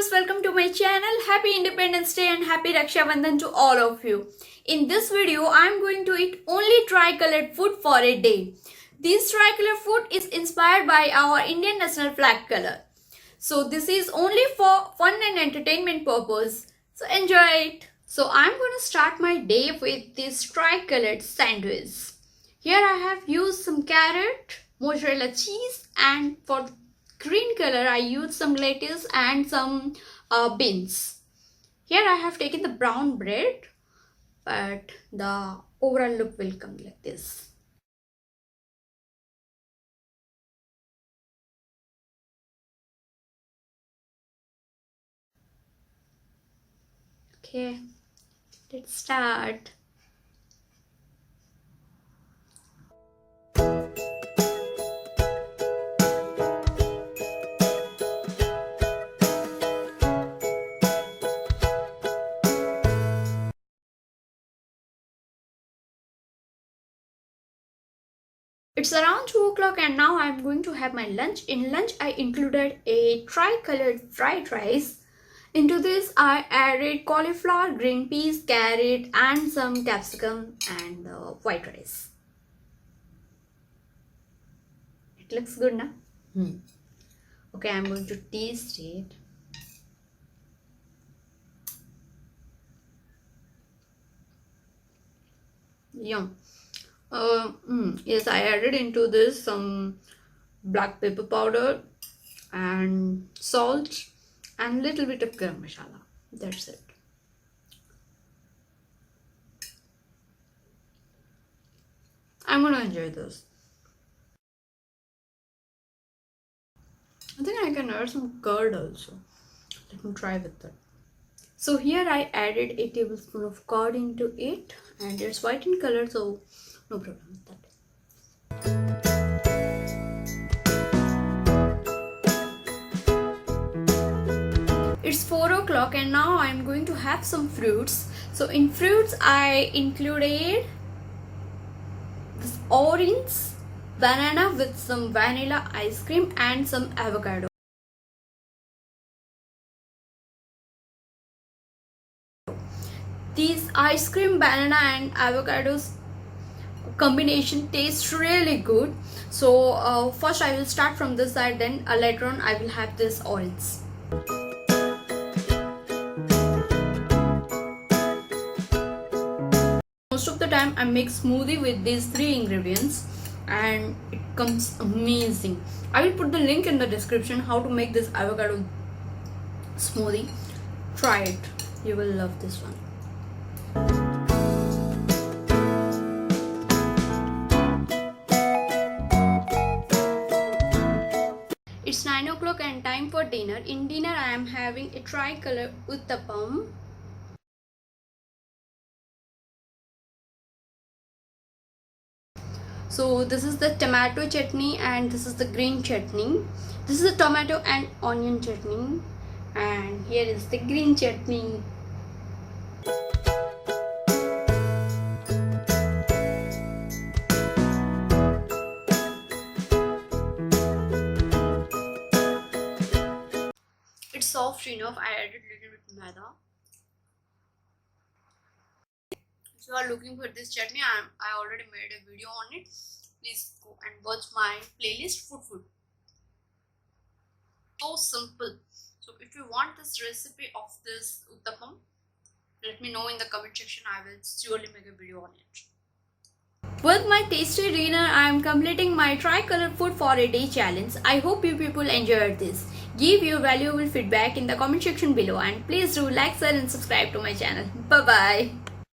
viewers, welcome to my channel. Happy Independence Day and happy Raksha Bandhan to all of you. In this video, I am going to eat only tricolored food for a day. This tricolored food is inspired by our Indian national flag color. So this is only for fun and entertainment purpose. So enjoy it. So I am going to start my day with this tricolored sandwich. Here I have used some carrot, mozzarella cheese, and for green color I used some lettuce and some beans. Here I have taken the brown bread, but the overall look will come like this. Okay, let's start. It's around 2 o'clock and now I'm going to have my lunch. In lunch I included a tricolored fried rice. Into this I added cauliflower, green peas, carrot and some capsicum and white rice. It looks good, na? Okay, I'm going to taste it. Yum. Yes, I added into this some black pepper powder and salt and little bit of garam masala. That's it. I'm gonna enjoy this. I think I can add some curd also. Let me try with that. So here I added a tablespoon of curd into it and it's white in color, so no problem with that. It's 4 o'clock and now I'm going to have some fruits. So in fruits I included this orange, banana with some vanilla ice cream and some avocado. These ice cream, banana and avocados combination tastes really good. So first I will start from this side, then later on I will have this orange. Most of the time I make smoothie with these 3 ingredients and it comes amazing. I will put the link in the description how to make this avocado smoothie. Try it, you will love this one. It's 9 o'clock and time for dinner. In dinner I am having a tricolor uttapam. So this is the tomato chutney and this is the green chutney. This is the tomato and onion chutney and here is the green chutney. It's soft enough. I added little bit maida. If you are looking for this chutney, I already made a video on it. Please go and watch my playlist food. So simple. So if you want this recipe of this uttapam, let me know in the comment section. I will surely make a video on it. With my tasty dinner, I am completing my tricolor food for a day challenge. I hope you people enjoyed this. Give your valuable feedback in the comment section below and please do like, share and subscribe to my channel. Bye bye.